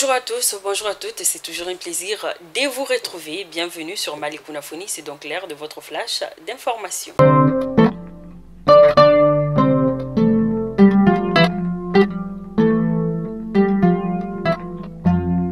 Bonjour à tous, bonjour à toutes, c'est toujours un plaisir de vous retrouver. Bienvenue sur Malicouna Foni, c'est donc l'heure de votre flash d'information.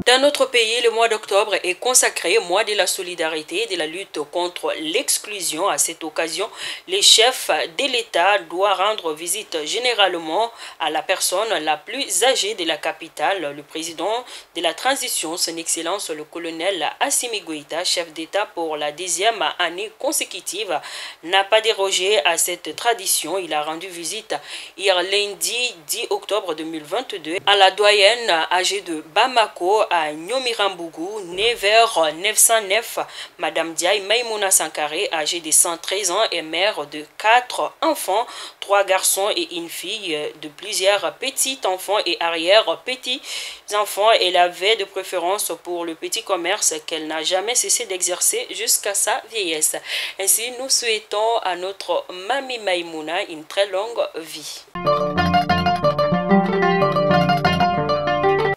Dans notre pays, le mois d'octobre est consacré au mois de la solidarité et de la lutte contre l'exclusion. À cette occasion, les chefs de l'État doivent rendre visite généralement à la personne la plus âgée de la capitale. Le président de la transition, son Excellence le colonel Assimi Goïta, chef d'État pour la 10e année consécutive, n'a pas dérogé à cette tradition. Il a rendu visite hier lundi 10 octobre 2022 à la doyenne âgée de Bamako à Nyomirambougou, née vers 909, Madame Diaye Maïmouna Sankaré, âgée de 113 ans et mère de 4 enfants, 3 garçons et une fille, de plusieurs petits-enfants et arrière-petits-enfants. Elle avait de préférence pour le petit commerce qu'elle n'a jamais cessé d'exercer jusqu'à sa vieillesse. Ainsi, nous souhaitons à notre Mami Maïmouna une très longue vie.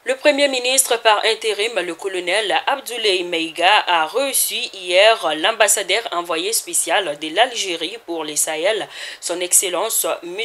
Le Premier ministre par intérim, le colonel Abdoulaye Maïga, a reçu hier l'ambassadeur envoyé spécial de l'Algérie pour les Sahel, son Excellence M.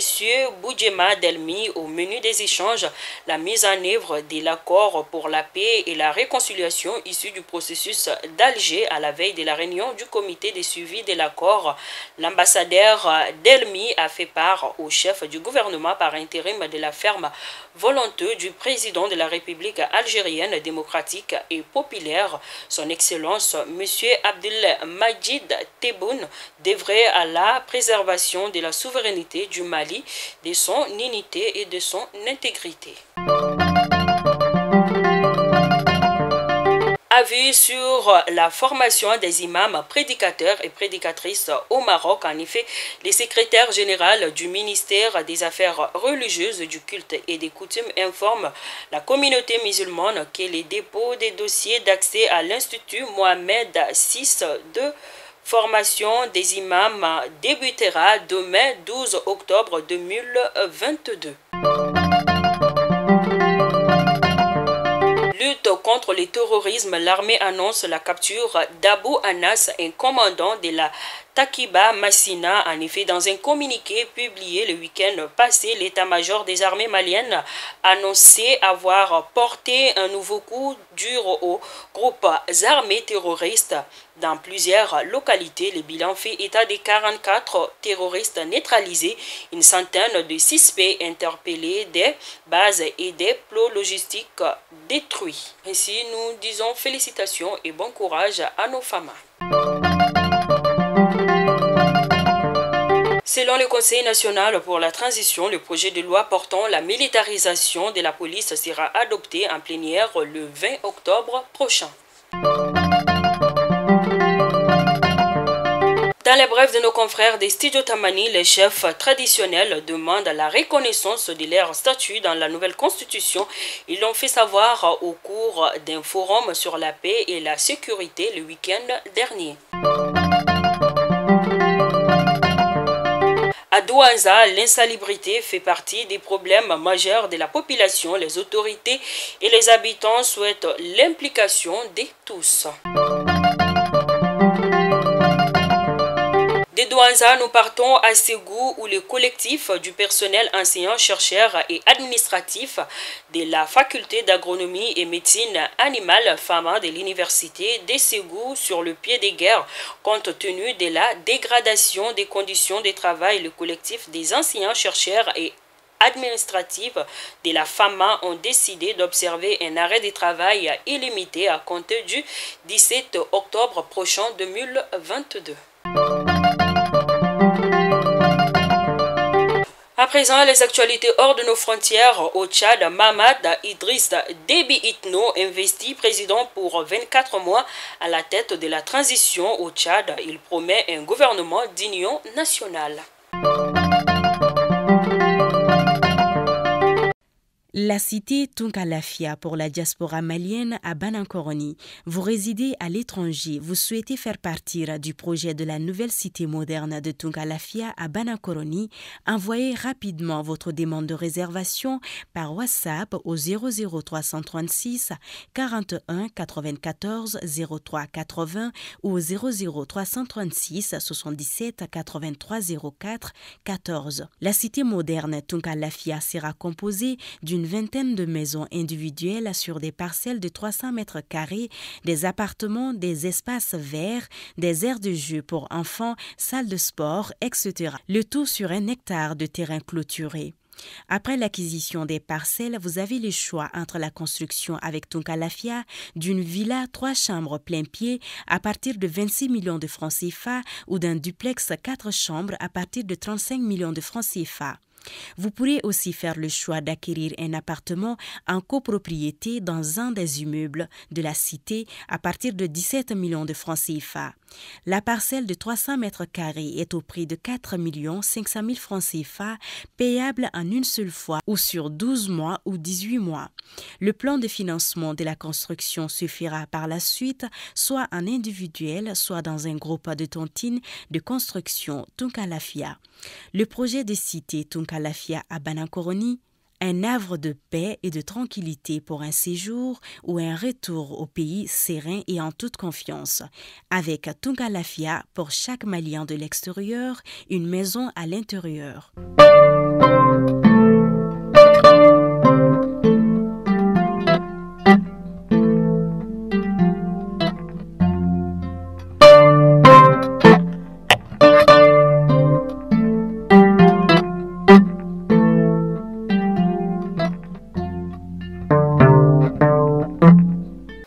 Boudjema Delmi. Au menu des échanges, la mise en œuvre de l'accord pour la paix et la réconciliation issu du processus d'Alger à la veille de la réunion du comité de suivi de l'accord. L'ambassadeur Delmi a fait part au chef du gouvernement par intérim de la ferme volonté du président de la République algérienne démocratique et populaire, son Excellence M. Abdelmajid Tebboune, d'œuvrer à la préservation de la souveraineté du Mali, de son unité et de son intégrité. Avis sur la formation des imams prédicateurs et prédicatrices au Maroc. En effet, le secrétaire général du ministère des Affaires religieuses, du culte et des coutumes informe la communauté musulmane que les dépôts des dossiers d'accès à l'Institut Mohamed VI de formation des imams débutera demain 12 octobre 2022. Lutte contre le terrorisme, l'armée annonce la capture d'Abou Anas, un commandant de la Takiba Massina. En effet, dans un communiqué publié le week-end passé, l'état-major des armées maliennes annonçait avoir porté un nouveau coup dur aux groupes armés terroristes dans plusieurs localités. Le bilan fait état de 44 terroristes neutralisés, une centaine de suspects interpellés, des bases et des plots logistiques détruits. Ainsi, nous disons félicitations et bon courage à nos femmes. Selon le Conseil national pour la transition, le projet de loi portant la militarisation de la police sera adopté en plénière le 20 octobre prochain. Dans les brefs de nos confrères des studios Tamani, les chefs traditionnels demandent la reconnaissance de leur statut dans la nouvelle constitution. Ils l'ont fait savoir au cours d'un forum sur la paix et la sécurité le week-end dernier. À Douaza, l'insalubrité fait partie des problèmes majeurs de la population. Les autorités et les habitants souhaitent l'implication de tous. De Douaza, nous partons à Ségou où le collectif du personnel enseignant, chercheur et administratif de la faculté d'agronomie et médecine animale FAMA de l'université de Ségou sur le pied de guerre compte tenu de la dégradation des conditions de travail. Le collectif des enseignants, chercheurs et administratifs de la FAMA ont décidé d'observer un arrêt de travail illimité à compter du 17 octobre prochain 2022. À présent, les actualités hors de nos frontières. Au Tchad, Mamad Idriss Déby Itno, investi président pour 24 mois à la tête de la transition au Tchad. Il promet un gouvernement d'union nationale. La cité Tunkalafia pour la diaspora malienne à Banankoroni. Vous résidez à l'étranger, vous souhaitez faire partir du projet de la nouvelle cité moderne de Tunkalafia à Banankoroni, envoyez rapidement votre demande de réservation par WhatsApp au 00336 41 94 03 80 ou au 00336 77 83 04 14. La cité moderne Tunkalafia sera composée d'une vingtaine de maisons individuelles sur des parcelles de 300 mètres carrés, des appartements, des espaces verts, des aires de jeu pour enfants, salles de sport, etc. Le tout sur 1 hectare de terrain clôturé. Après l'acquisition des parcelles, vous avez le choix entre la construction avec Tunkalafia d'une villa 3 chambres plein pied à partir de 26 millions de francs CFA ou d'un duplex 4 chambres à partir de 35 millions de francs CFA. Vous pourrez aussi faire le choix d'acquérir un appartement en copropriété dans un des immeubles de la cité à partir de 17 millions de francs CFA. La parcelle de 300 mètres carrés est au prix de 4 500 000 francs CFA, payable en une seule fois ou sur 12 mois ou 18 mois. Le plan de financement de la construction se fera par la suite, soit en individuel, soit dans un groupe de tontines de construction Tunkalafia. Le projet de cité Tunkalafia à Banankoroni, un havre de paix et de tranquillité pour un séjour ou un retour au pays serein et en toute confiance. Avec Tunkalafia, pour chaque Malien de l'extérieur, une maison à l'intérieur.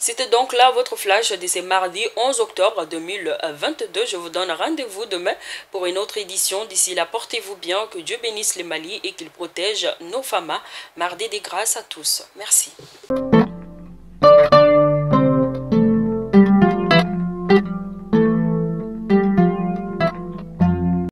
C'était donc là votre flash de ce mardi 11 octobre 2022. Je vous donne rendez-vous demain pour une autre édition. D'ici là, portez-vous bien, que Dieu bénisse le Mali et qu'il protège nos femmes. Mardi des grâces à tous. Merci.